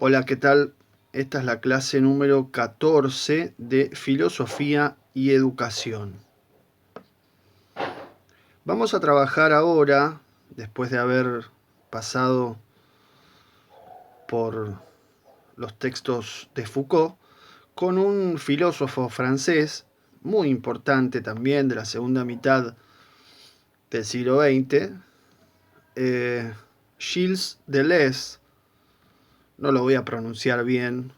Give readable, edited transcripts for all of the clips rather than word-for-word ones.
Hola, ¿qué tal? Esta es la clase número 14 de Filosofía y Educación. Vamos a trabajar ahora, después de haber pasado por los textos de Foucault, con un filósofo francés muy importante también de la segunda mitad del siglo XX, Gilles Deleuze. No lo voy a pronunciar bien,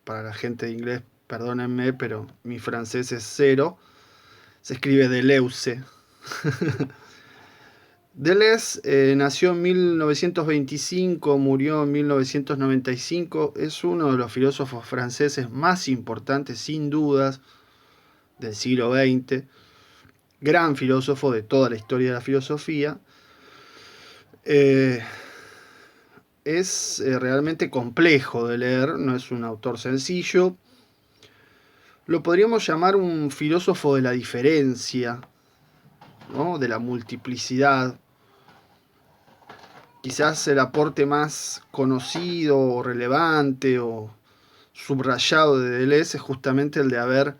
para la gente de inglés, perdónenme, pero mi francés es cero. Se escribe Deleuze. Deleuze nació en 1925, murió en 1995. Es uno de los filósofos franceses más importantes, sin dudas, del siglo XX. Gran filósofo de toda la historia de la filosofía. Es realmente complejo de leer, no es un autor sencillo. Lo podríamos llamar un filósofo de la diferencia, ¿no? De la multiplicidad. Quizás el aporte más conocido o relevante o subrayado de Deleuze es justamente el de haber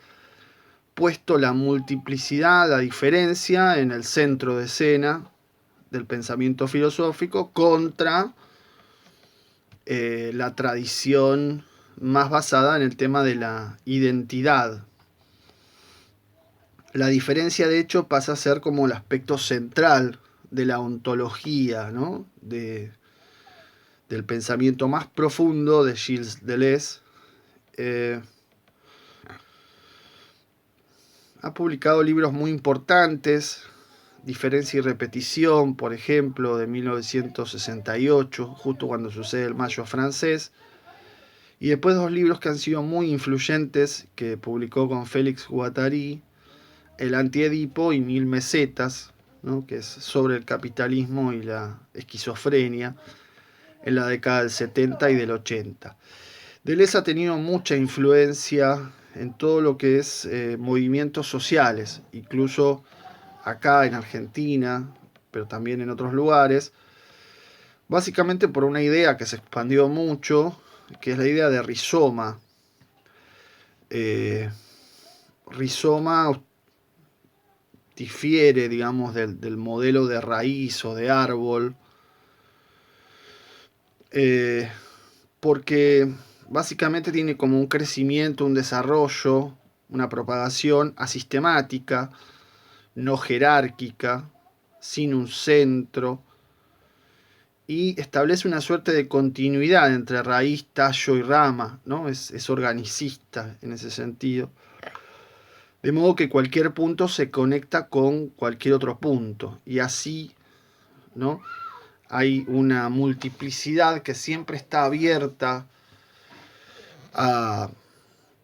puesto la multiplicidad, la diferencia, en el centro de escena del pensamiento filosófico contra la tradición más basada en el tema de la identidad. La diferencia, de hecho, pasa a ser como el aspecto central de la ontología, ¿no? Del pensamiento más profundo de Gilles Deleuze. Ha publicado libros muy importantes, Diferencia y Repetición, por ejemplo, de 1968, justo cuando sucede el Mayo francés, y después dos libros que han sido muy influyentes, que publicó con Félix Guattari, El Antiedipo y Mil Mesetas, ¿no? Que es sobre el capitalismo y la esquizofrenia en la década del 70 y del 80. Deleuze ha tenido mucha influencia en todo lo que es movimientos sociales, incluso acá en Argentina, pero también en otros lugares, básicamente por una idea que se expandió mucho, que es la idea de rizoma. Rizoma difiere, digamos, del modelo de raíz o de árbol, porque básicamente tiene como un crecimiento, un desarrollo, una propagación asistemática, no jerárquica, sin un centro, y establece una suerte de continuidad entre raíz, tallo y rama, ¿no? Es organicista en ese sentido. De modo que cualquier punto se conecta con cualquier otro punto, y así, ¿no? Hay una multiplicidad que siempre está abierta a,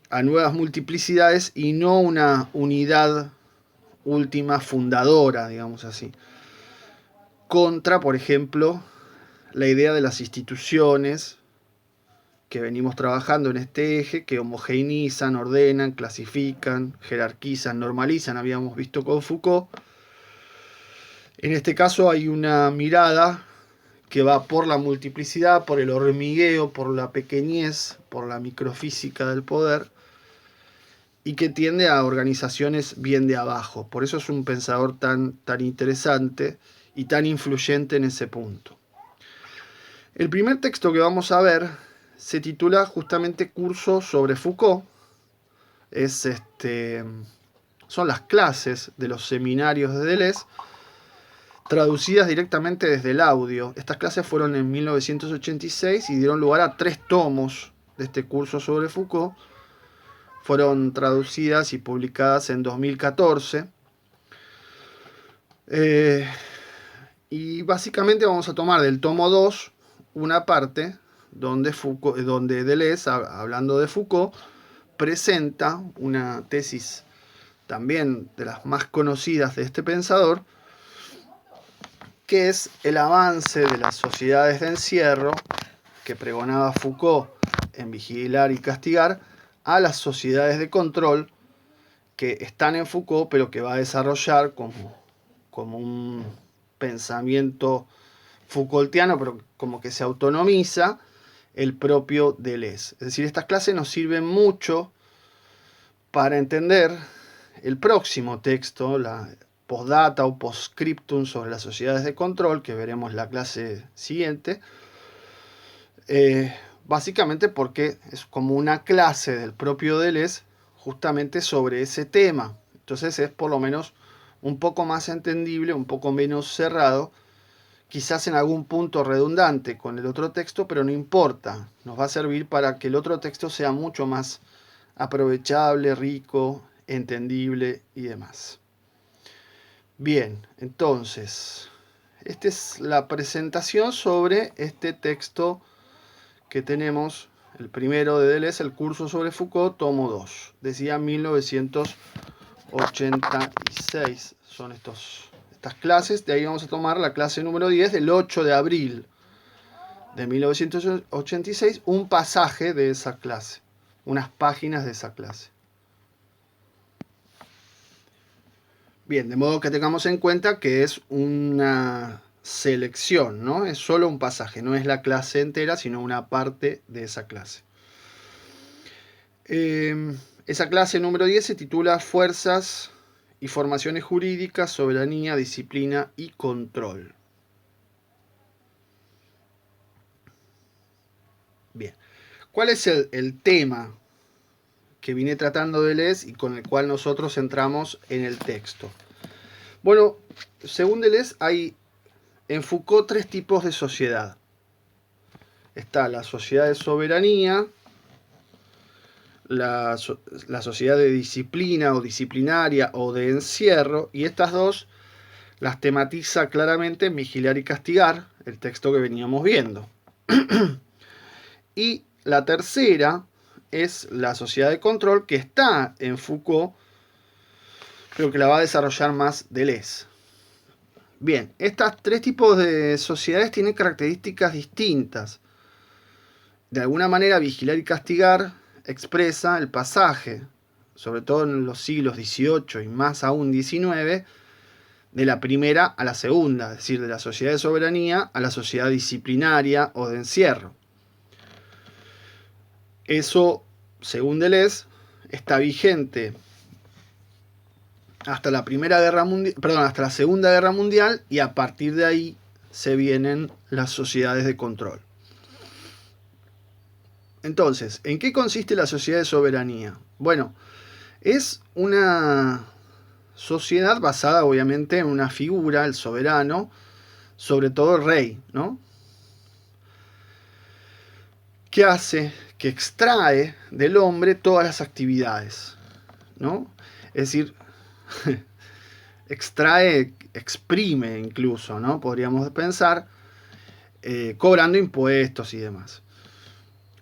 a nuevas multiplicidades y no una unidad última fundadora, digamos así. Contra, por ejemplo, la idea de las instituciones que venimos trabajando en este eje, que homogeneizan, ordenan, clasifican, jerarquizan, normalizan, habíamos visto con Foucault. En este caso hay una mirada que va por la multiplicidad, por el hormigueo, por la pequeñez, por la microfísica del poder, y que tiende a organizaciones bien de abajo. Por eso es un pensador tan interesante y tan influyente en ese punto. El primer texto que vamos a ver se titula justamente Curso sobre Foucault. Son las clases de los seminarios de Deleuze, traducidas directamente desde el audio. Estas clases fueron en 1986 y dieron lugar a 3 tomos de este curso sobre Foucault. Fueron traducidas y publicadas en 2014. Y básicamente vamos a tomar del tomo 2 una parte donde Deleuze, hablando de Foucault, presenta una tesis también de las más conocidas de este pensador, que es el avance de las sociedades de encierro que pregonaba Foucault en Vigilar y Castigar a las sociedades de control que están en Foucault, pero que va a desarrollar como un pensamiento Foucaultiano, pero como que se autonomiza el propio Deleuze. Es decir, estas clases nos sirven mucho para entender el próximo texto, la postdata o postscriptum sobre las sociedades de control, que veremos la clase siguiente, básicamente porque es como una clase del propio Deleuze justamente sobre ese tema. Entonces es por lo menos un poco más entendible, un poco menos cerrado, quizás en algún punto redundante con el otro texto, pero no importa, nos va a servir para que el otro texto sea mucho más aprovechable, rico, entendible y demás. Bien, entonces, esta es la presentación sobre este texto que tenemos, el primero de Deleuze, el curso sobre Foucault, tomo 2. Decía 1986, son estas clases. De ahí vamos a tomar la clase número 10 del 8 de abril de 1986, un pasaje de esa clase, unas páginas de esa clase. Bien, de modo que tengamos en cuenta que es una selección, ¿no? Es solo un pasaje, no es la clase entera, sino una parte de esa clase. Esa clase número 10 se titula Fuerzas y formaciones jurídicas, soberanía, disciplina y control. Bien, ¿cuál es el tema que viene tratando Deleuze y con el cual nosotros entramos en el texto? Bueno, según Deleuze hay en Foucault 3 tipos de sociedad. Está la sociedad de soberanía, la sociedad de disciplina o disciplinaria o de encierro, y estas dos las tematiza claramente en Vigilar y Castigar, el texto que veníamos viendo. Y la tercera es la sociedad de control, que está en Foucault, pero que la va a desarrollar más Deleuze. Bien, estos 3 tipos de sociedades tienen características distintas. De alguna manera, Vigilar y Castigar expresa el pasaje, sobre todo en los siglos XVIII y más aún XIX, de la primera a la segunda, es decir, de la sociedad de soberanía a la sociedad disciplinaria o de encierro. Eso, según Deleuze, está vigente hasta la hasta la Segunda Guerra Mundial, y a partir de ahí se vienen las sociedades de control. Entonces, ¿en qué consiste la sociedad de soberanía? Bueno, es una sociedad basada obviamente en una figura, el soberano, sobre todo el rey, ¿no? Que hace, que extrae del hombre todas las actividades, ¿no? Es decir, extrae, exprime incluso, ¿no? Podríamos pensar, cobrando impuestos y demás.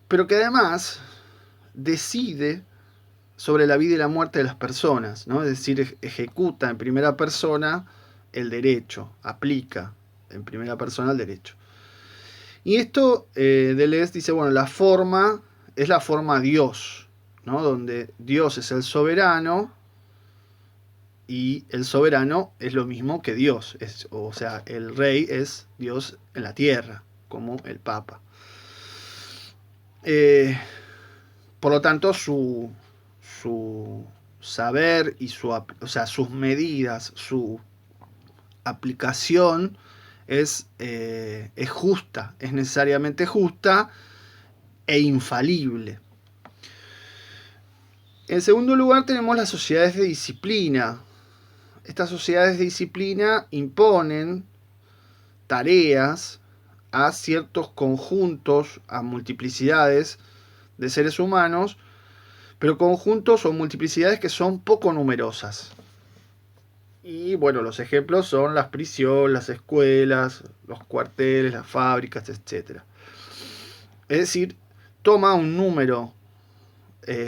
Pero que además decide sobre la vida y la muerte de las personas, ¿no? Es decir, ejecuta en primera persona el derecho, aplica en primera persona el derecho. Y esto, Deleuze dice, bueno, la forma es la forma Dios, ¿no? Donde Dios es el soberano y el soberano es lo mismo que Dios, o sea, el rey es Dios en la tierra, como el Papa. Por lo tanto, su saber y sus medidas, su aplicación es justa, es necesariamente justa e infalible. En segundo lugar tenemos las sociedades de disciplina. Estas sociedades de disciplina imponen tareas a ciertos conjuntos, a multiplicidades de seres humanos, pero conjuntos o multiplicidades que son poco numerosas. Y bueno, los ejemplos son las prisiones, las escuelas, los cuarteles, las fábricas, etc. Es decir, toma un número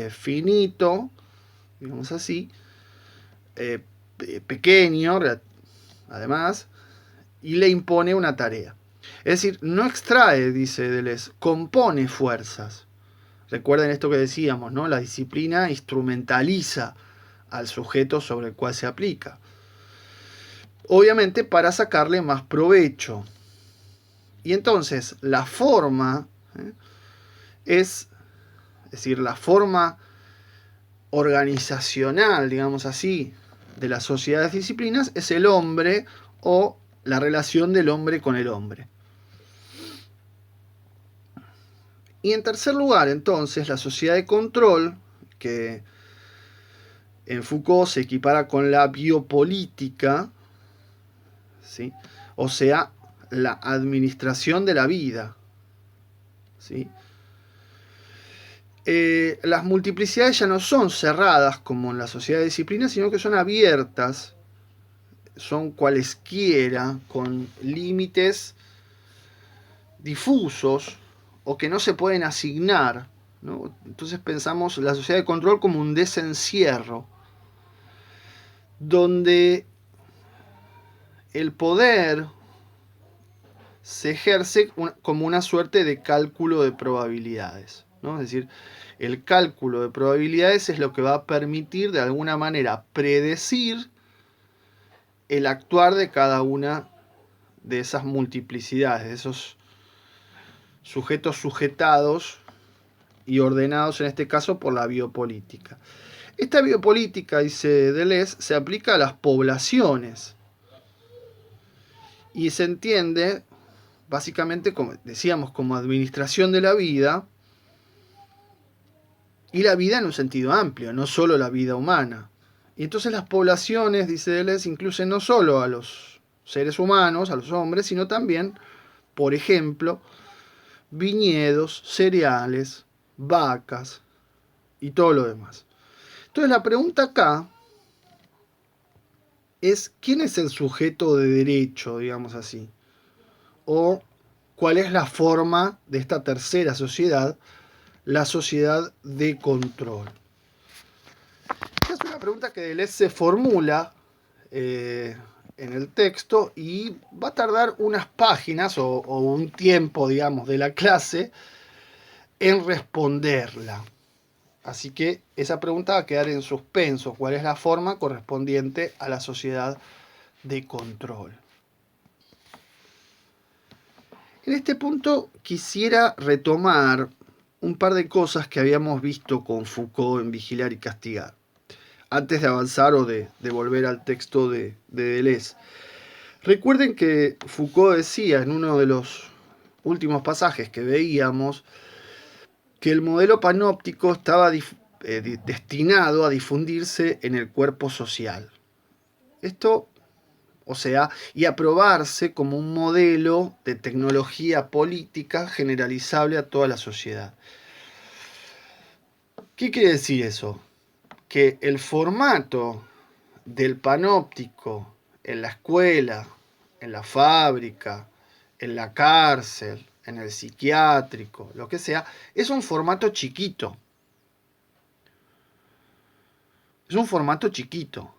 finito, digamos así, pequeño, además, y le impone una tarea. Es decir, no extrae, dice Deleuze, compone fuerzas. Recuerden esto que decíamos, ¿no? La disciplina instrumentaliza al sujeto sobre el cual se aplica. Obviamente para sacarle más provecho. Y entonces la forma es decir, la forma organizacional, digamos así, de las sociedades disciplinas es el hombre o la relación del hombre con el hombre. Y en tercer lugar, entonces, la sociedad de control, que en Foucault se equipara con la biopolítica, ¿sí? O sea, la administración de la vida, ¿sí? Las multiplicidades ya no son cerradas como en la sociedad de disciplina, sino que son abiertas, son cualesquiera, con límites difusos o que no se pueden asignar, ¿no? Entonces pensamos la sociedad de control como un desencierro, donde el poder se ejerce como una suerte de cálculo de probabilidades, ¿no? Es decir, el cálculo de probabilidades es lo que va a permitir de alguna manera predecir el actuar de cada una de esas multiplicidades, de esos sujetos sujetados y ordenados en este caso por la biopolítica. Esta biopolítica, dice Deleuze, se aplica a las poblaciones y se entiende básicamente, como decíamos, como administración de la vida, y la vida en un sentido amplio, no solo la vida humana. Y entonces las poblaciones, dice Deleuze, incluyen no solo a los seres humanos, a los hombres, sino también, por ejemplo, viñedos, cereales, vacas y todo lo demás. Entonces la pregunta acá es, ¿quién es el sujeto de derecho, digamos así? O cuál es la forma de esta tercera sociedad, la sociedad de control. Esta es una pregunta que Deleuze se formula en el texto y va a tardar unas páginas o un tiempo, digamos, de la clase en responderla. Así que esa pregunta va a quedar en suspenso. ¿Cuál es la forma correspondiente a la sociedad de control? En este punto quisiera retomar un par de cosas que habíamos visto con Foucault en Vigilar y Castigar, antes de avanzar o de volver al texto de Deleuze. Recuerden que Foucault decía en uno de los últimos pasajes que veíamos que el modelo panóptico estaba destinado a difundirse en el cuerpo social. Esto, o sea, y aprobarse como un modelo de tecnología política generalizable a toda la sociedad. ¿Qué quiere decir eso? Que el formato del panóptico en la escuela, en la fábrica, en la cárcel, en el psiquiátrico, lo que sea, es un formato chiquito. Es un formato chiquito.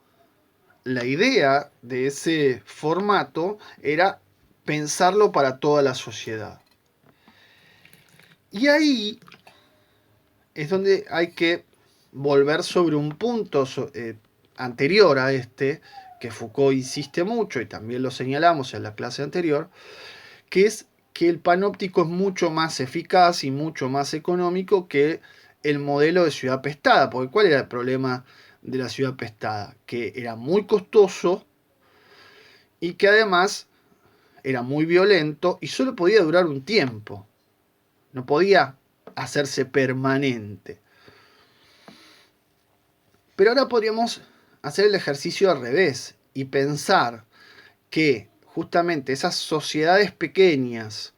La idea de ese formato era pensarlo para toda la sociedad. Y ahí es donde hay que volver sobre un punto anterior a este, que Foucault insiste mucho y también lo señalamos en la clase anterior, que es que el panóptico es mucho más eficaz y mucho más económico que el modelo de ciudad pestada. Porque ¿cuál era el problema de la ciudad pestada? Que era muy costoso y que además era muy violento y solo podía durar un tiempo. No podía hacerse permanente. Pero ahora podríamos hacer el ejercicio al revés y pensar que justamente esas sociedades pequeñas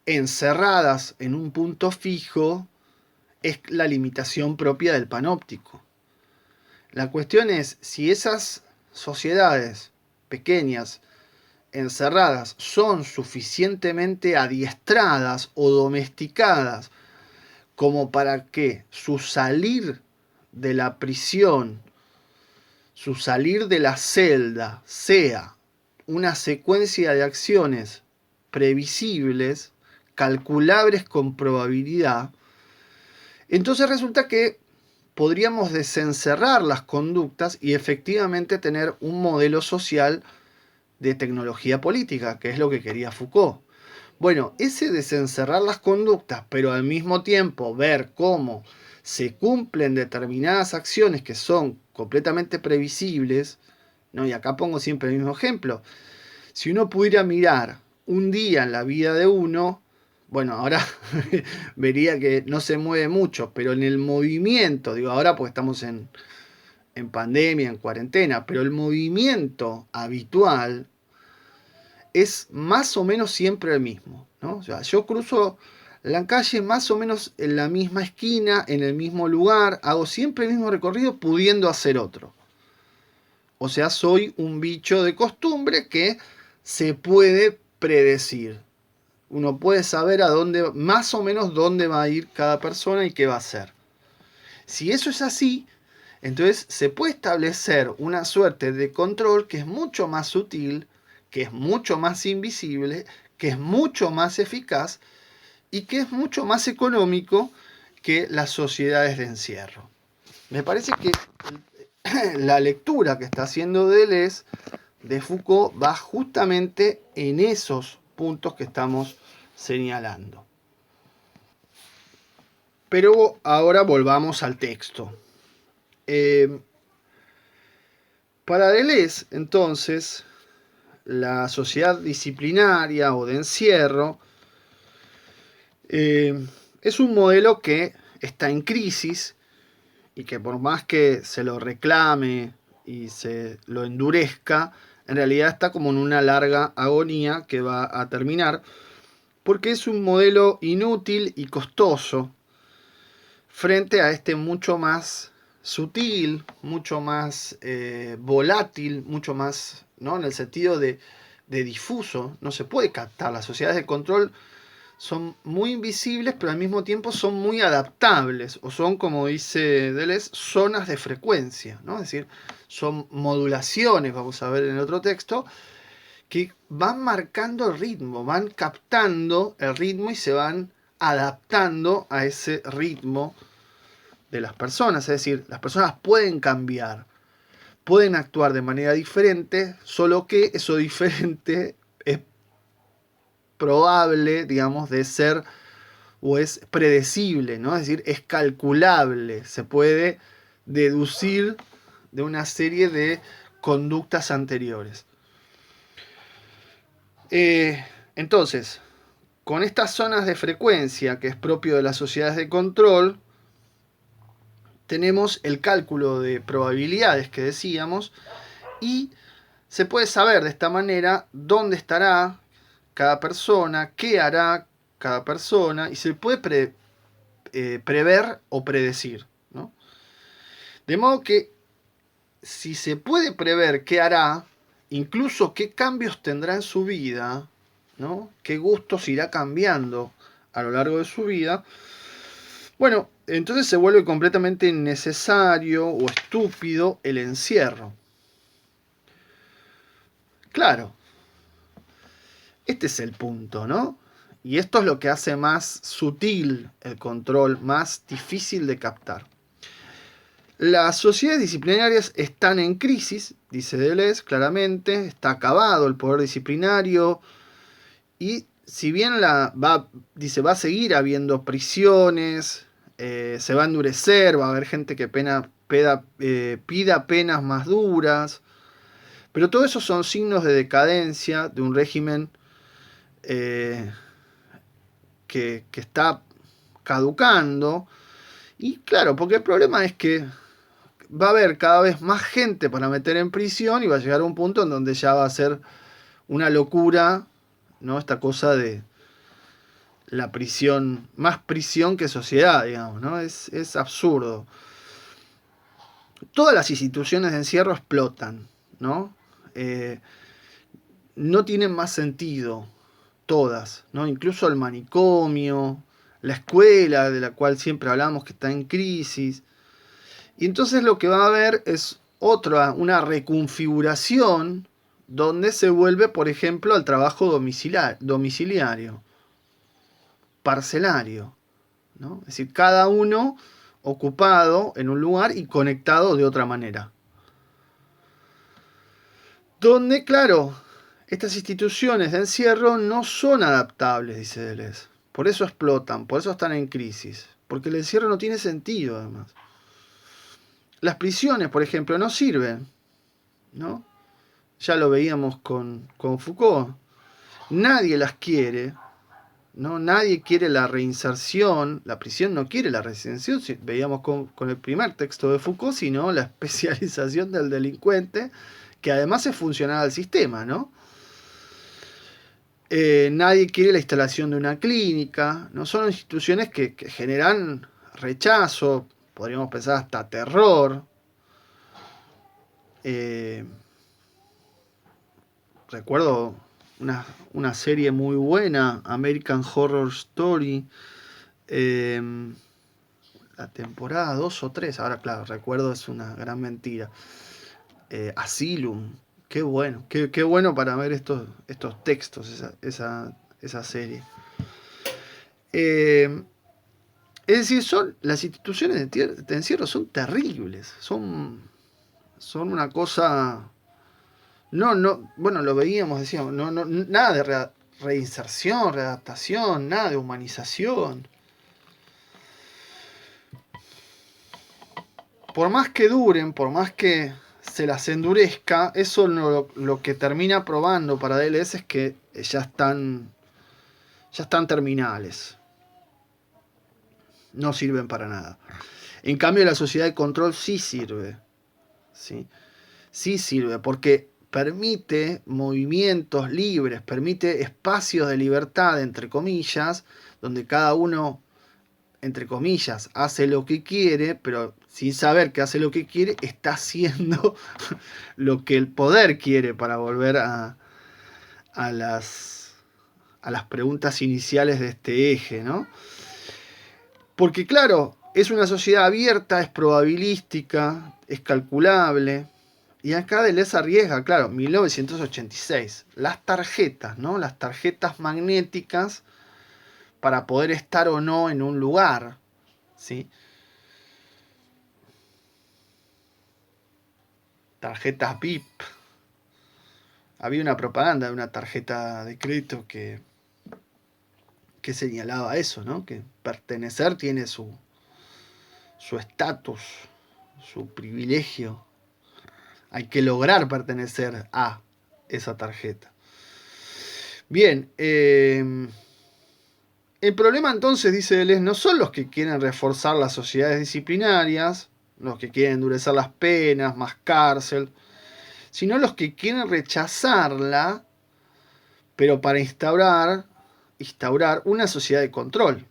encerradas en un punto fijo es la limitación propia del panóptico. La cuestión es si esas sociedades pequeñas encerradas son suficientemente adiestradas o domesticadas como para que su salir de la prisión, su salir de la celda sea una secuencia de acciones previsibles, calculables con probabilidad, entonces resulta que podríamos desencerrar las conductas y efectivamente tener un modelo social de tecnología política, que es lo que quería Foucault. Bueno, ese desencerrar las conductas, pero al mismo tiempo ver cómo se cumplen determinadas acciones que son completamente previsibles, ¿no? Y acá pongo siempre el mismo ejemplo. Si uno pudiera mirar un día en la vida de uno, bueno, ahora vería que no se mueve mucho, pero en el movimiento, digo ahora porque estamos en pandemia, en cuarentena, pero el movimiento habitual es más o menos siempre el mismo, ¿no? O sea, yo cruzo la calle más o menos en la misma esquina, en el mismo lugar, hago siempre el mismo recorrido pudiendo hacer otro. O sea, soy un bicho de costumbre que se puede predecir. Uno puede saber a dónde, más o menos dónde va a ir cada persona y qué va a hacer. Si eso es así, entonces se puede establecer una suerte de control que es mucho más sutil, que es mucho más invisible, que es mucho más eficaz y que es mucho más económico que las sociedades de encierro. Me parece que la lectura que está haciendo Deleuze de Foucault va justamente en esos puntos que estamos señalando. Pero ahora volvamos al texto. Para Deleuze, entonces, la sociedad disciplinaria o de encierro es un modelo que está en crisis y que por más que se lo reclame y se lo endurezca, en realidad está como en una larga agonía que va a terminar, porque es un modelo inútil y costoso frente a este mucho más sutil, mucho más volátil, mucho más, ¿no? En el sentido de difuso, no se puede captar. Las sociedades de control son muy invisibles, pero al mismo tiempo son muy adaptables, o son, como dice Deleuze, zonas de frecuencia, ¿no? Es decir, son modulaciones, vamos a ver en el otro texto, que van marcando el ritmo, van captando el ritmo y se van adaptando a ese ritmo de las personas. Es decir, las personas pueden cambiar, pueden actuar de manera diferente, solo que eso diferente es probable, digamos, de ser o es predecible, ¿no? Es decir, es calculable, se puede deducir de una serie de conductas anteriores. Entonces, con estas zonas de frecuencia que es propio de las sociedades de control, tenemos el cálculo de probabilidades que decíamos y se puede saber de esta manera dónde estará cada persona, qué hará cada persona y se puede prever o predecir, ¿no? De modo que si se puede prever qué hará, incluso qué cambios tendrá en su vida, ¿no? Qué gustos irá cambiando a lo largo de su vida, bueno, entonces se vuelve completamente innecesario o estúpido el encierro. Claro, este es el punto, ¿no? Y esto es lo que hace más sutil el control, más difícil de captar. Las sociedades disciplinarias están en crisis, dice Deleuze claramente, está acabado el poder disciplinario y si bien dice, va a seguir habiendo prisiones, se va a endurecer, va a haber gente que pida penas más duras, pero todo eso son signos de decadencia de un régimen que está caducando. Y claro, porque el problema es que va a haber cada vez más gente para meter en prisión y va a llegar a un punto en donde ya va a ser una locura, ¿no? Esta cosa de la prisión, más prisión que sociedad, digamos, ¿no? Es absurdo. Todas las instituciones de encierro explotan, ¿no? No tienen más sentido, todas, ¿no? Incluso el manicomio, la escuela, de la cual siempre hablamos que está en crisis. Y entonces lo que va a haber es una reconfiguración donde se vuelve, por ejemplo, al trabajo domiciliario, parcelario, ¿no? Es decir, cada uno ocupado en un lugar y conectado de otra manera. Donde, claro, Estas instituciones de encierro no son adaptables, dice Deleuze. Por eso explotan, por eso están en crisis. Porque el encierro no tiene sentido, además. Las prisiones, por ejemplo, no sirven, ¿no? Ya lo veíamos con Foucault. Nadie las quiere, ¿no? Nadie quiere la reinserción. La prisión no quiere la reinserción. Veíamos con el primer texto de Foucault, sino la especialización del delincuente, que además es funcional al sistema, ¿no? Nadie quiere la instalación de una clínica, ¿no? Son instituciones que generan rechazo, podríamos pensar hasta terror. Eh, Recuerdo una serie muy buena, American Horror Story, eh, la temporada 2 o 3, ahora claro, recuerdo, es una gran mentira. Asylum, qué bueno, qué bueno para ver estos textos, esa serie. Eh, Es decir, las instituciones de encierro son terribles, son una cosa. No, bueno, lo veíamos, decíamos, no, nada de reinserción, readaptación, nada de humanización. Por más que duren, por más que se las endurezca, eso lo que termina probando para Deleuze es que ya están terminales. No sirven para nada. En cambio, la sociedad de control sí sirve. ¿Sí? Sí sirve porque permite movimientos libres, permite espacios de libertad, entre comillas, donde cada uno, entre comillas, hace lo que quiere, pero sin saber que hace lo que quiere, está haciendo lo que el poder quiere, para volver a las preguntas iniciales de este eje, ¿no? Porque claro, es una sociedad abierta, es probabilística, es calculable. Y acá Deleuze arriesga, claro, 1986, las tarjetas, ¿no? Las tarjetas magnéticas para poder estar o no en un lugar, ¿sí? Tarjetas VIP. Había una propaganda de una tarjeta de crédito que señalaba eso, ¿no? Que pertenecer tiene su estatus, su privilegio. Hay que lograr pertenecer a esa tarjeta. Bien, el problema entonces, dice Deleuze, no son los que quieren reforzar las sociedades disciplinarias, los que quieren endurecer las penas, más cárcel, sino los que quieren rechazarla, pero para instaurar una sociedad de control.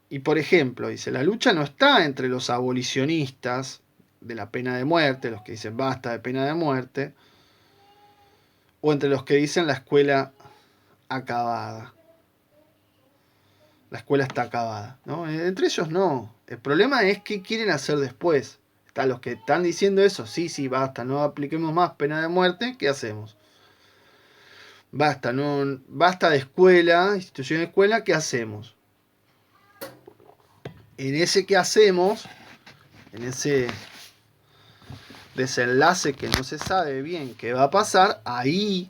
Y por ejemplo, dice, la lucha no está entre los abolicionistas de la pena de muerte, los que dicen basta de pena de muerte, o entre los que dicen la escuela acabada. La escuela está acabada, ¿no? Entre ellos no. El problema es qué quieren hacer después. Están los que están diciendo eso, sí, basta, no apliquemos más pena de muerte, ¿qué hacemos? Basta de escuela, institución de escuela, ¿qué hacemos? En ese qué hacemos, en ese desenlace que no se sabe bien qué va a pasar, ahí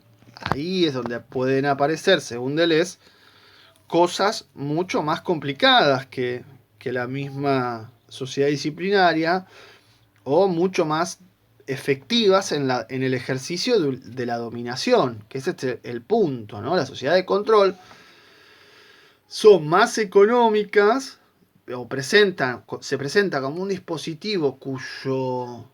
es donde pueden aparecer, según Deleuze, cosas mucho más complicadas que la misma sociedad disciplinaria, o mucho más efectivas en el ejercicio de la dominación, que es el punto, ¿no? La sociedad de control son más económicas, o se presenta como un dispositivo cuyo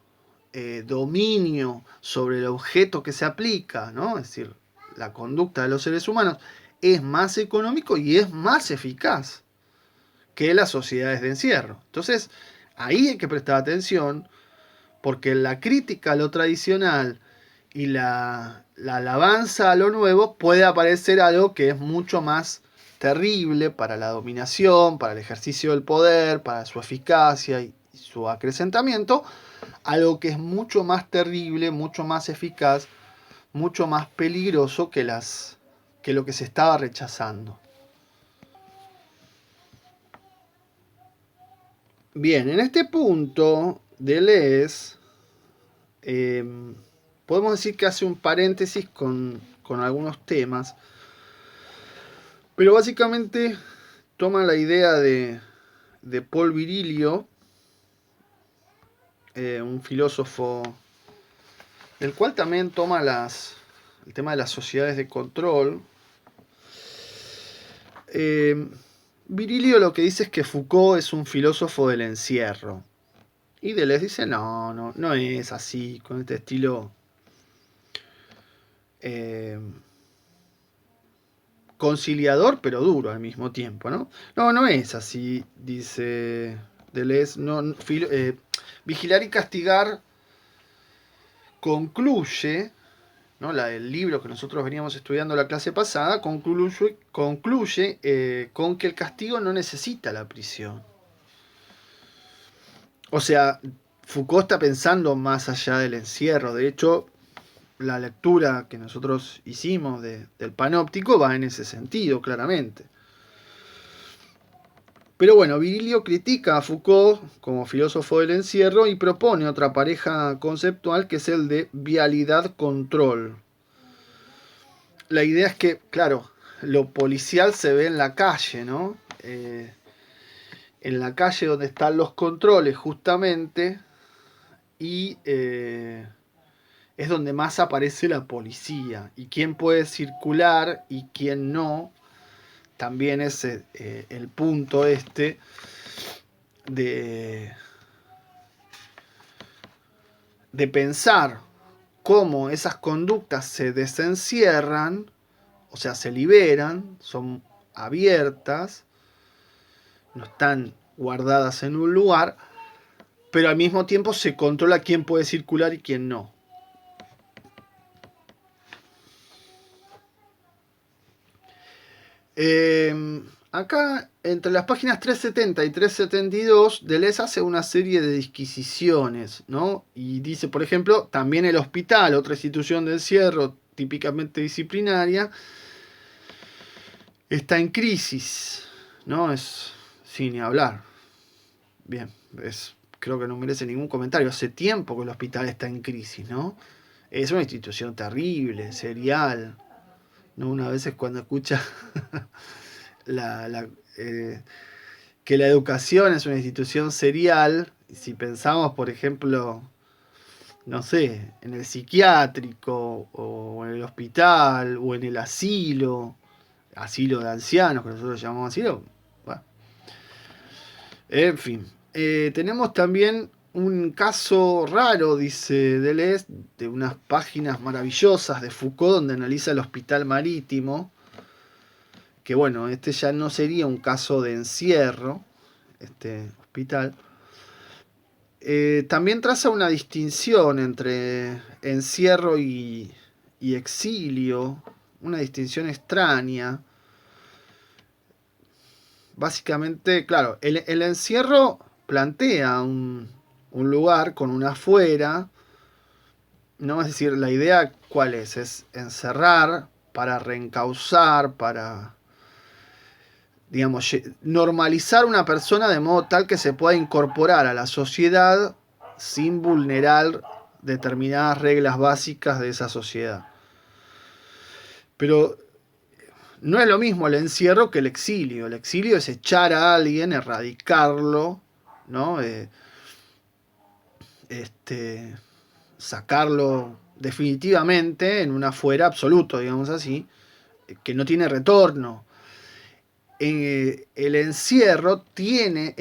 dominio sobre el objeto que se aplica, ¿no? Es decir, la conducta de los seres humanos, es más económico y es más eficaz que las sociedades de encierro. Entonces, ahí hay que prestar atención, porque la crítica a lo tradicional y la alabanza a lo nuevo puede aparecer algo que es mucho más terrible para la dominación, para el ejercicio del poder, para su eficacia y su acrecentamiento, algo que es mucho más terrible, mucho más eficaz, mucho más peligroso que lo que se estaba rechazando. Bien, en este punto Deleuze podemos decir que hace un paréntesis con algunos temas, pero básicamente toma la idea de Paul Virilio, un filósofo del cual también toma el tema de las sociedades de control. Virilio lo que dice es que Foucault es un filósofo del encierro. Y Deleuze dice, no es así, con este estilo conciliador, pero duro al mismo tiempo, ¿no? No es así, dice Deleuze. Vigilar y castigar concluye, ¿no? El libro que nosotros veníamos estudiando la clase pasada, concluye con que el castigo no necesita la prisión. O sea, Foucault está pensando más allá del encierro. De hecho, la lectura que nosotros hicimos del panóptico va en ese sentido, claramente. Pero bueno, Virilio critica a Foucault como filósofo del encierro y propone otra pareja conceptual que es el de vialidad-control. La idea es que, claro, lo policial se ve en la calle, ¿no? En la calle donde están los controles justamente, y es donde más aparece la policía. Y quién puede circular y quién no, también es el punto de pensar cómo esas conductas se desencierran, o sea, se liberan, son abiertas, no están guardadas en un lugar, pero al mismo tiempo se controla quién puede circular y quién no. Acá, entre las páginas 370 y 372, Deleuze hace una serie de disquisiciones, ¿no? Y dice, por ejemplo, también el hospital, otra institución de encierro típicamente disciplinaria, está en crisis, ¿no? Es sin ni hablar. Bien, creo que no merece ningún comentario. Hace tiempo que el hospital está en crisis, ¿no? Es una institución terrible, serial, ¿no? Una vez es cuando escucha que la educación es una institución serial, si pensamos, por ejemplo, no sé, en el psiquiátrico, o en el hospital, o en el asilo de ancianos, que nosotros llamamos asilo, bueno. En fin, tenemos también un caso raro, dice Deleuze, de unas páginas maravillosas de Foucault donde analiza el hospital marítimo, que bueno, este ya no sería un caso de encierro, este hospital. También traza una distinción entre encierro y exilio, una distinción extraña. Básicamente, claro, el encierro plantea un lugar con una afuera, ¿no? Es decir, la idea, ¿cuál es? Es encerrar para reencauzar, para, digamos, normalizar una persona de modo tal que se pueda incorporar a la sociedad sin vulnerar determinadas reglas básicas de esa sociedad. Pero no es lo mismo el encierro que el exilio. El exilio es echar a alguien, erradicarlo, ¿no? Sacarlo definitivamente en un afuera absoluto, digamos así, que no tiene retorno. El encierro tiene,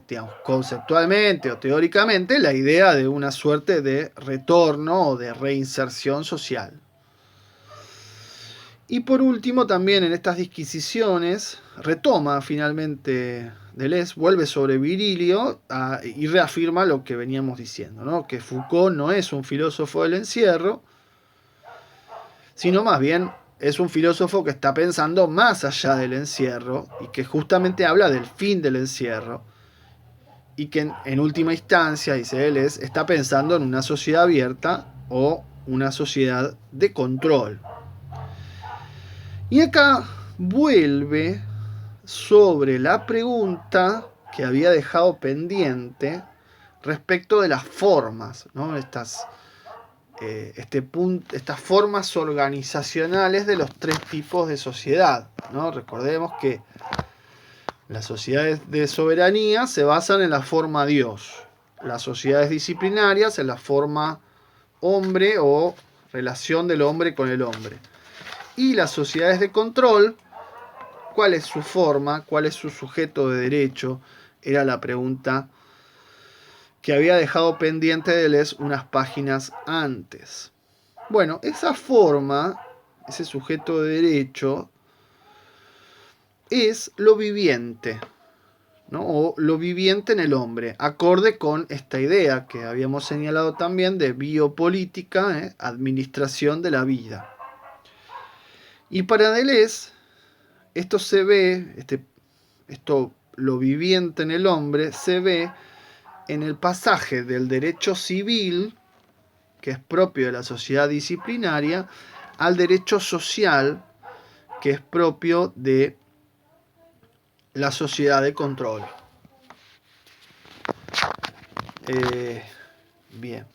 digamos, conceptualmente o teóricamente, la idea de una suerte de retorno o de reinserción social. Y por último, también en estas disquisiciones, retoma finalmente Deleuze, vuelve sobre Virilio y reafirma lo que veníamos diciendo, ¿no? Que Foucault no es un filósofo del encierro, sino más bien es un filósofo que está pensando más allá del encierro y que justamente habla del fin del encierro y que en última instancia, dice Deleuze, está pensando en una sociedad abierta o una sociedad de control. Y acá vuelve sobre la pregunta que había dejado pendiente respecto de las formas, ¿no? Estas estas formas organizacionales de los tres tipos de sociedad, ¿no? Recordemos que las sociedades de soberanía se basan en la forma Dios, las sociedades disciplinarias en la forma hombre o relación del hombre con el hombre, y las sociedades de control, ¿cuál es su forma? ¿Cuál es su sujeto de derecho? Era la pregunta que había dejado pendiente de leer unas páginas antes. Bueno, esa forma, ese sujeto de derecho, es lo viviente, ¿no? O lo viviente en el hombre, acorde con esta idea que habíamos señalado también de biopolítica, administración de la vida. Y para Deleuze, esto se ve, esto lo viviente en el hombre, se ve en el pasaje del derecho civil, que es propio de la sociedad disciplinaria, al derecho social, que es propio de la sociedad de control. Bien.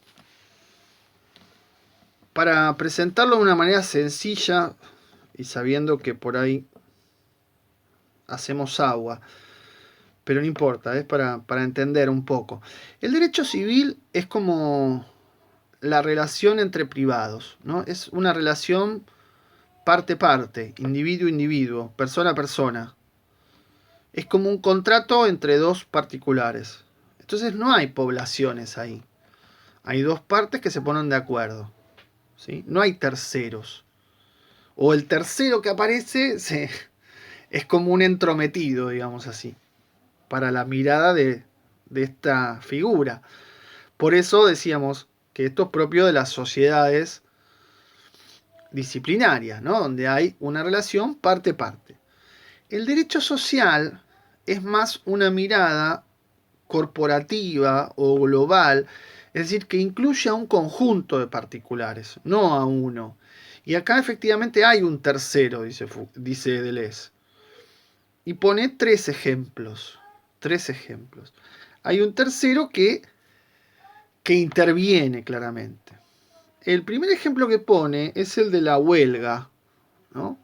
Para presentarlo de una manera sencilla y sabiendo que por ahí hacemos agua, pero no importa, es para entender un poco. El derecho civil es como la relación entre privados, ¿no? Es una relación parte-parte, individuo-individuo, persona-persona. Es como un contrato entre dos particulares. Entonces no hay poblaciones ahí. Hay dos partes que se ponen de acuerdo, ¿sí? No hay terceros. O el tercero que aparece es como un entrometido, digamos así, para la mirada de esta figura. Por eso decíamos que esto es propio de las sociedades disciplinarias, ¿no? Donde hay una relación parte-parte. El derecho social es más una mirada corporativa o global, es decir, que incluye a un conjunto de particulares, no a uno. Y acá efectivamente hay un tercero, dice Deleuze. Y pone tres ejemplos. Hay un tercero que interviene claramente. El primer ejemplo que pone es el de la huelga, ¿no?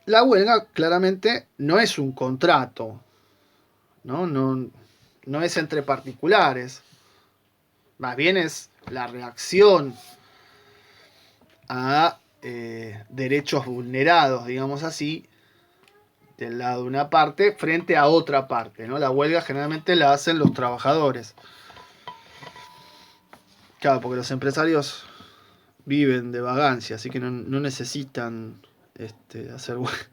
La huelga claramente no es un contrato, ¿no? No es entre particulares. Más bien es la reacción a derechos vulnerados, digamos así, del lado de una parte frente a otra parte, ¿no? La huelga generalmente la hacen los trabajadores. Claro, porque los empresarios viven de vagancia, así que no necesitan hacer huelga.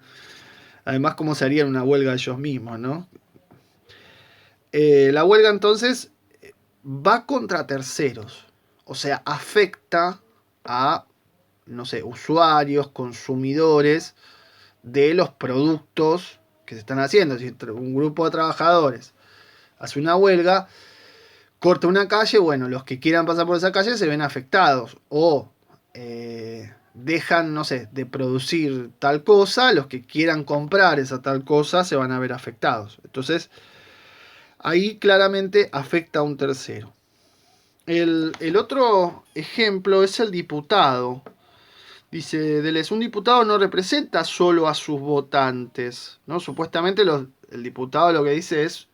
Además, ¿cómo se harían una huelga ellos mismos, no? La huelga entonces va contra terceros, o sea, afecta a, no sé, usuarios, consumidores de los productos que se están haciendo. Si un grupo de trabajadores hace una huelga, corta una calle, bueno, los que quieran pasar por esa calle se ven afectados. O dejan, no sé, de producir tal cosa, los que quieran comprar esa tal cosa se van a ver afectados. Entonces, ahí claramente afecta a un tercero. El otro ejemplo es el diputado. Dice Deleuze, un diputado no representa solo a sus votantes, ¿no? Supuestamente el diputado lo que dice es,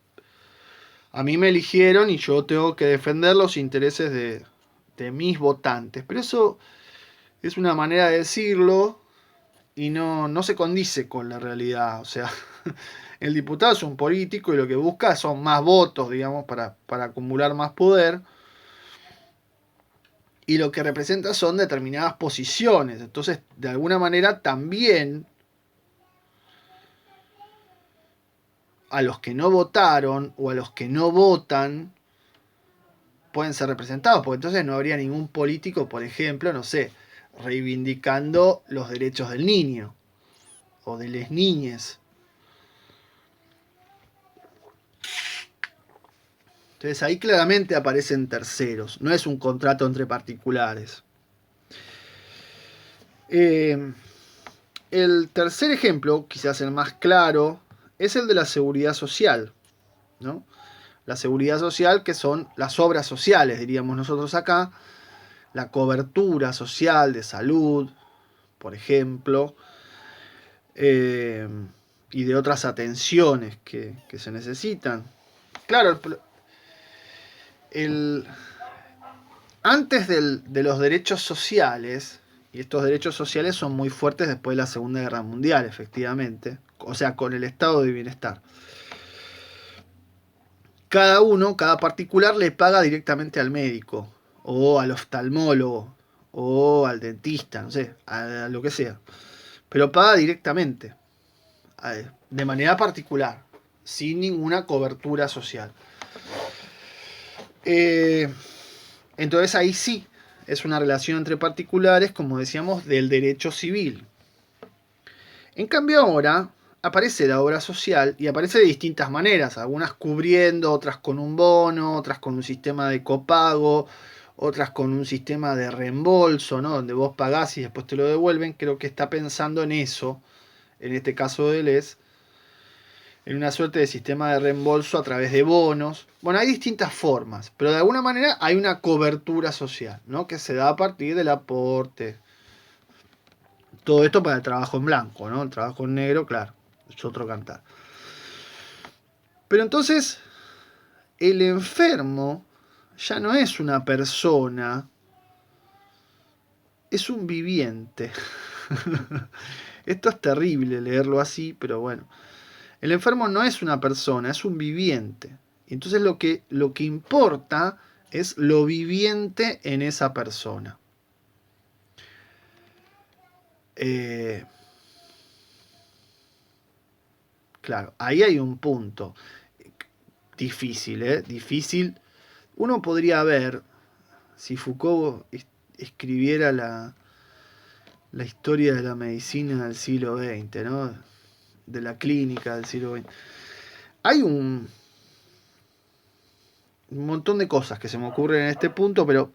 a mí me eligieron y yo tengo que defender los intereses de mis votantes. Pero eso es una manera de decirlo y no se condice con la realidad. O sea, el diputado es un político y lo que busca son más votos, digamos, para acumular más poder. Y lo que representa son determinadas posiciones. Entonces, de alguna manera, también a los que no votaron o a los que no votan pueden ser representados, porque entonces no habría ningún político, por ejemplo, no sé, reivindicando los derechos del niño o de las niñas. Entonces ahí claramente aparecen terceros, no es un contrato entre particulares. El tercer ejemplo, quizás el más claro, es el de la seguridad social, ¿no? la seguridad social, que son las obras sociales, diríamos nosotros acá, la cobertura social de salud, por ejemplo, y de otras atenciones que se necesitan. Claro, el, antes de los derechos sociales, y estos derechos sociales son muy fuertes después de la Segunda Guerra Mundial, efectivamente, o sea, con el estado de bienestar. Cada particular le paga directamente al médico, o al oftalmólogo, o al dentista, no sé, a lo que sea. Pero paga directamente, de manera particular, sin ninguna cobertura social. Entonces ahí sí, es una relación entre particulares, como decíamos, del derecho civil. En cambio ahora aparece la obra social y aparece de distintas maneras, algunas cubriendo, otras con un bono, otras con un sistema de copago, otras con un sistema de reembolso, ¿no? Donde vos pagás y después te lo devuelven. Creo que está pensando en eso, en este caso de Les, en una suerte de sistema de reembolso a través de bonos. Bueno, hay distintas formas, pero de alguna manera hay una cobertura social, ¿no? Que se da a partir del aporte. Todo esto para el trabajo en blanco, ¿no? El trabajo en negro, claro, es otro cantar. Pero entonces, el enfermo ya no es una persona, es un viviente. Esto es terrible leerlo así, pero bueno. El enfermo no es una persona, es un viviente. Entonces lo que importa es lo viviente en esa persona. Claro, ahí hay un punto difícil, ¿eh? Difícil. Uno podría ver, si Foucault escribiera la historia de la medicina del siglo XX, ¿no? De la clínica del siglo XX. Hay un montón de cosas que se me ocurren en este punto, pero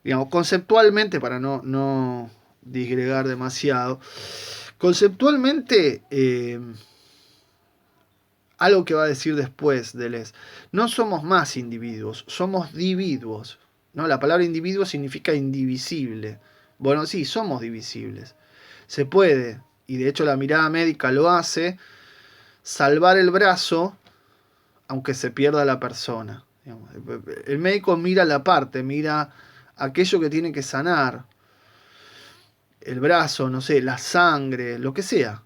digamos, conceptualmente, para no disgregar demasiado, conceptualmente, algo que va a decir después Deleuze, no somos más individuos, somos dividuos, ¿no? La palabra individuo significa indivisible. Bueno, sí, somos divisibles. Se puede, y de hecho la mirada médica lo hace, salvar el brazo aunque se pierda la persona. El médico mira la parte, mira aquello que tiene que sanar, el brazo, no sé, la sangre, lo que sea.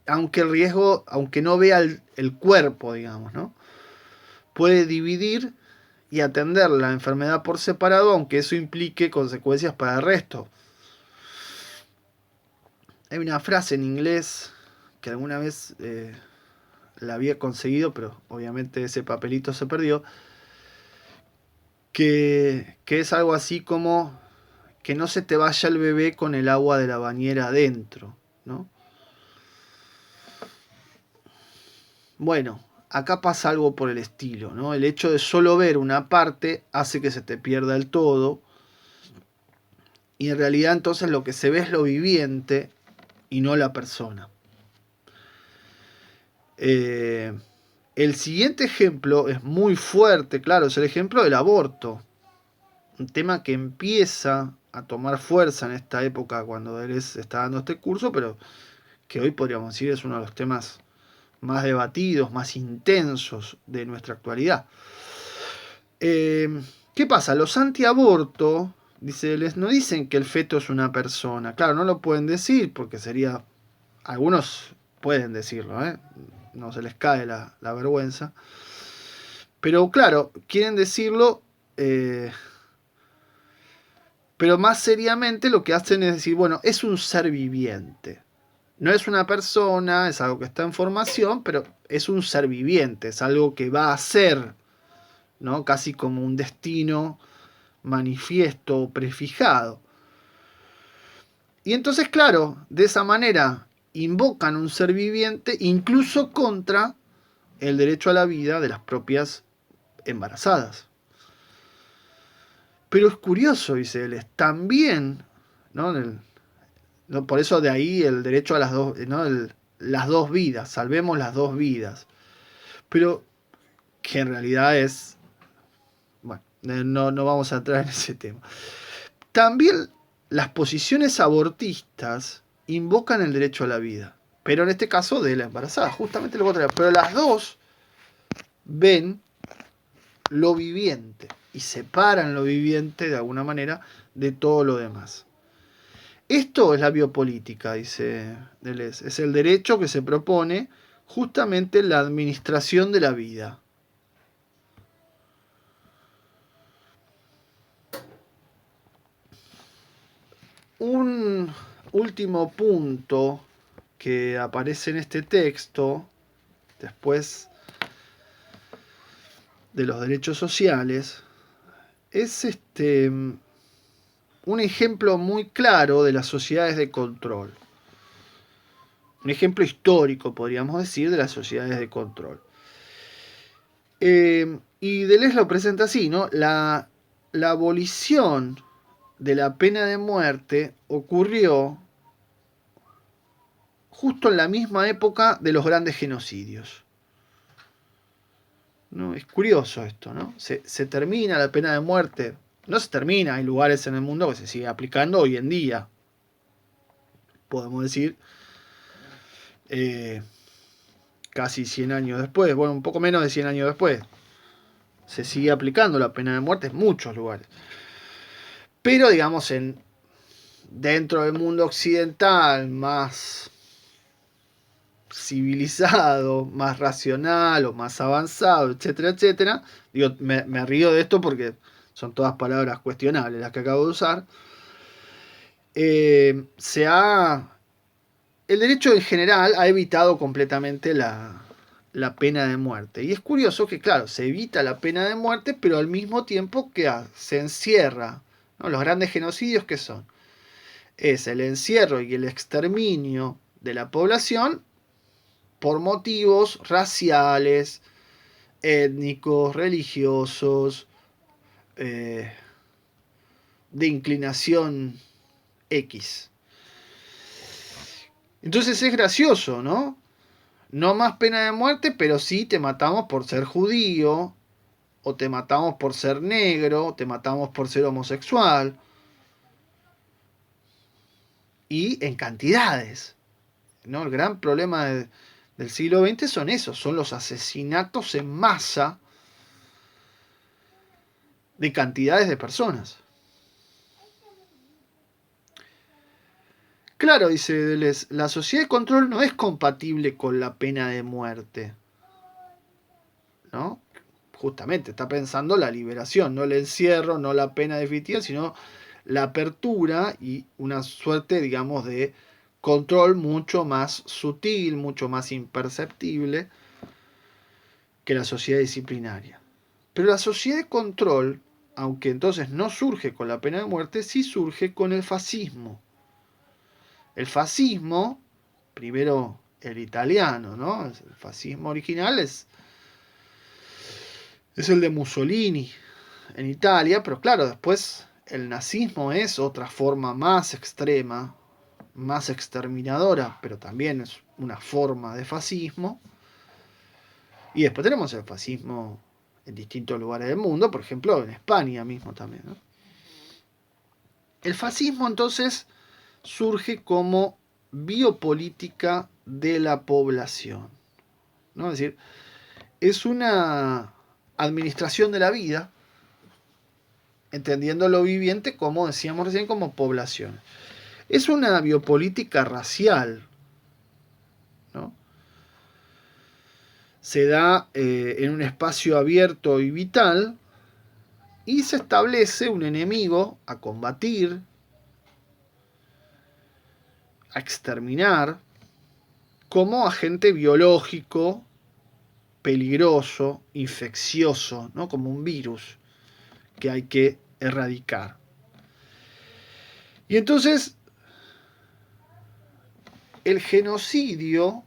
Aunque el riesgo, aunque no vea el cuerpo, digamos, ¿no? Puede dividir y atender la enfermedad por separado, aunque eso implique consecuencias para el resto. Hay una frase en inglés que alguna vez la había conseguido, pero obviamente ese papelito se perdió, que es algo así como que no se te vaya el bebé con el agua de la bañera adentro, ¿no? Bueno, acá pasa algo por el estilo, ¿no? El hecho de solo ver una parte hace que se te pierda el todo, y en realidad entonces lo que se ve es lo viviente y no la persona. El siguiente ejemplo es muy fuerte, claro, es el ejemplo del aborto. Un tema que empieza a tomar fuerza en esta época cuando Deleuze está dando este curso, pero que hoy podríamos decir es uno de los temas más debatidos, más intensos de nuestra actualidad. ¿Qué pasa? Los antiaborto, dice Deleuze, no dicen que el feto es una persona. Claro, no lo pueden decir porque sería... Algunos pueden decirlo, ¿eh? No se les cae la vergüenza. Pero claro, quieren decirlo... pero más seriamente lo que hacen es decir, bueno, es un ser viviente. No es una persona, es algo que está en formación, pero es un ser viviente, es algo que va a ser, ¿no? Casi como un destino manifiesto, prefijado. Y entonces, claro, de esa manera invocan un ser viviente incluso contra el derecho a la vida de las propias embarazadas. Pero es curioso, dice él, también, ¿no? Por eso de ahí el derecho a las dos, ¿no? Las dos vidas, salvemos las dos vidas. Pero que en realidad es... Bueno, no vamos a entrar en ese tema. También las posiciones abortistas invocan el derecho a la vida, pero en este caso de la embarazada, justamente lo contrario. Pero las dos ven lo viviente y separan lo viviente de alguna manera de todo lo demás. Esto es la biopolítica, dice Deleuze. Es el derecho que se propone justamente la administración de la vida. Un último punto que aparece en este texto, después de los derechos sociales, es un ejemplo muy claro de las sociedades de control. Un ejemplo histórico, podríamos decir, de las sociedades de control. Y Deleuze lo presenta así, ¿no? La abolición de la pena de muerte ocurrió justo en la misma época de los grandes genocidios. ¿No? Es curioso esto, ¿no? Se termina la pena de muerte. No se termina, hay lugares en el mundo que se sigue aplicando hoy en día. Podemos decir, casi 100 años después, bueno, un poco menos de 100 años después, se sigue aplicando la pena de muerte en muchos lugares. Pero, digamos, dentro del mundo occidental, más civilizado, más racional o más avanzado, etcétera, etcétera. Digo, me río de esto porque son todas palabras cuestionables las que acabo de usar. El derecho en general ha evitado completamente la pena de muerte. Y es curioso que, claro, se evita la pena de muerte, pero al mismo tiempo que se encierra, ¿no? Los grandes genocidios, ¿qué son? Es el encierro y el exterminio de la población por motivos raciales, étnicos, religiosos, de inclinación X. Entonces es gracioso, ¿no? No más pena de muerte, pero sí te matamos por ser judío, o te matamos por ser negro, o te matamos por ser homosexual. Y en cantidades, ¿no? El gran problema del siglo XX son esos, son los asesinatos en masa de cantidades de personas. Claro, dice Deleuze, la sociedad de control no es compatible con la pena de muerte, ¿no? Justamente está pensando la liberación, no el encierro, no la pena definitiva, sino la apertura y una suerte, digamos, de control mucho más sutil, mucho más imperceptible que la sociedad disciplinaria. Pero la sociedad de control, aunque entonces no surge con la pena de muerte, sí surge con el fascismo. El fascismo, primero el italiano, ¿no? El fascismo original es el de Mussolini en Italia, pero claro, después el nazismo es otra forma más extrema, más exterminadora, pero también es una forma de fascismo. Y después tenemos el fascismo en distintos lugares del mundo, por ejemplo en España mismo también, ¿no? El fascismo entonces surge como biopolítica de la población, ¿no? Es decir, es una administración de la vida, entendiendo lo viviente como decíamos recién, como población. Es una biopolítica racial, ¿no? Se da en un espacio abierto y vital y se establece un enemigo a combatir, a exterminar, como agente biológico peligroso, infeccioso, ¿no? Como un virus que hay que erradicar. Y entonces el genocidio,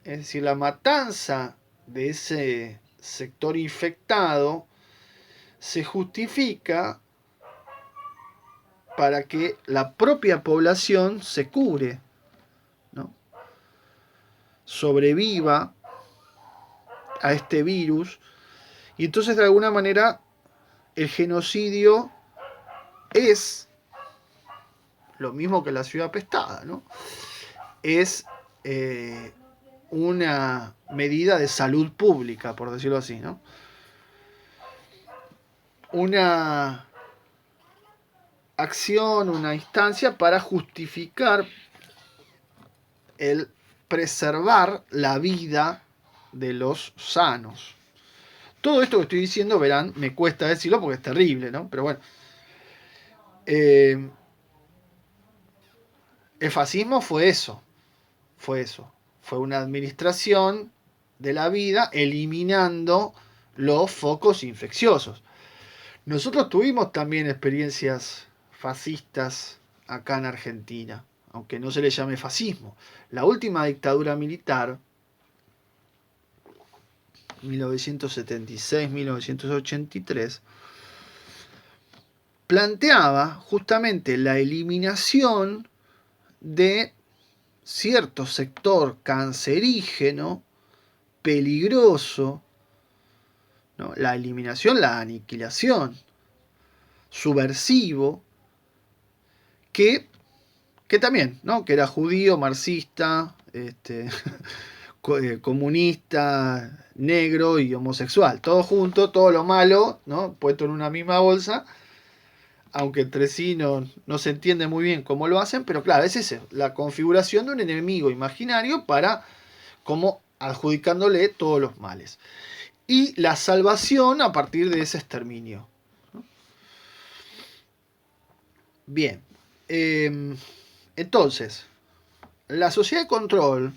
es decir, la matanza de ese sector infectado, se justifica para que la propia población se cure, ¿no? Sobreviva a este virus Y entonces de alguna manera el genocidio es lo mismo que la ciudad apestada, ¿no? Es una medida de salud pública, por decirlo así, ¿no? Una acción, una instancia para justificar el preservar la vida de los sanos. Todo esto que estoy diciendo, verán, me cuesta decirlo porque es terrible, ¿no? Pero bueno. El fascismo fue eso. Fue una administración de la vida eliminando los focos infecciosos. Nosotros tuvimos también experiencias fascistas acá en Argentina, aunque no se le llame fascismo. La última dictadura militar, 1976-1983, planteaba justamente la eliminación de cierto sector cancerígeno, peligroso, ¿no? La eliminación, la aniquilación, subversivo, que también, ¿no? Que era judío, marxista, comunista, negro y homosexual. Todo junto, todo lo malo, ¿no? Puesto en una misma bolsa, aunque entre sí no se entiende muy bien cómo lo hacen, pero claro, es eso, la configuración de un enemigo imaginario para como adjudicándole todos los males. Y la salvación a partir de ese exterminio. Bien, entonces, la sociedad de control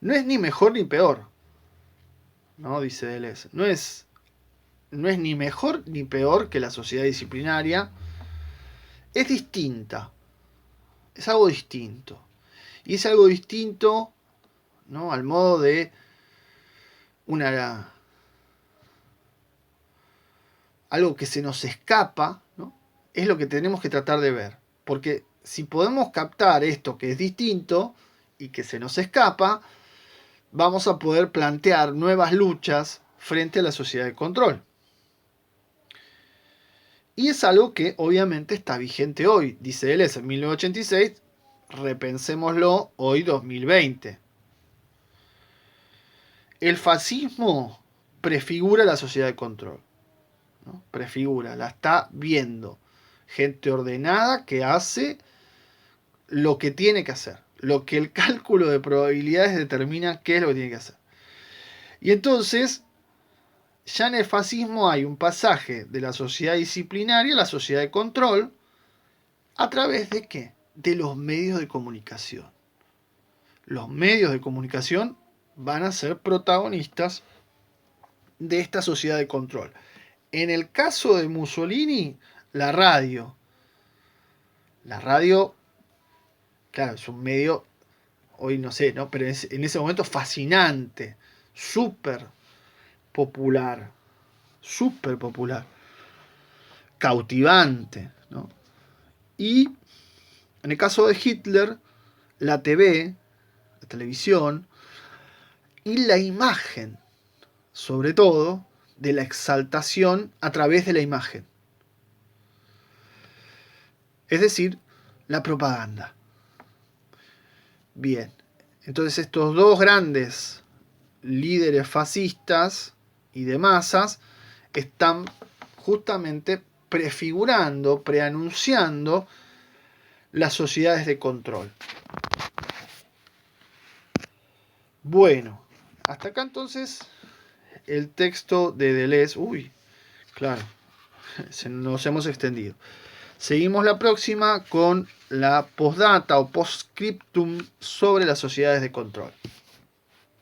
no es ni mejor ni peor, ¿no? Dice Deleuze. No es ni mejor ni peor que la sociedad disciplinaria. Es distinta. Es algo distinto. Y es algo distinto, ¿no? Al modo de algo que se nos escapa, ¿no? Es lo que tenemos que tratar de ver. Porque si podemos captar esto que es distinto y que se nos escapa, vamos a poder plantear nuevas luchas frente a la sociedad de control. Y es algo que obviamente está vigente hoy. Dice Deleuze en 1986, repensémoslo hoy 2020. El fascismo prefigura la sociedad de control, ¿no? Prefigura, la está viendo. Gente ordenada que hace lo que tiene que hacer. Lo que el cálculo de probabilidades determina qué es lo que tiene que hacer. Y entonces, ya en el fascismo hay un pasaje de la sociedad disciplinaria a la sociedad de control. ¿A través de qué? De los medios de comunicación. Los medios de comunicación van a ser protagonistas de esta sociedad de control. En el caso de Mussolini, la radio. La radio, claro, es un medio, hoy no sé, ¿no? Pero en ese momento fascinante, súper popular, cautivante, ¿no? Y en el caso de Hitler, la TV, la televisión y la imagen, sobre todo, de la exaltación a través de la imagen. Es decir, la propaganda. Bien, entonces estos dos grandes líderes fascistas y de masas están justamente prefigurando, preanunciando las sociedades de control. Bueno, hasta acá entonces el texto de Deleuze. Uy, claro, nos hemos extendido. Seguimos la próxima con la postdata o postscriptum sobre las sociedades de control.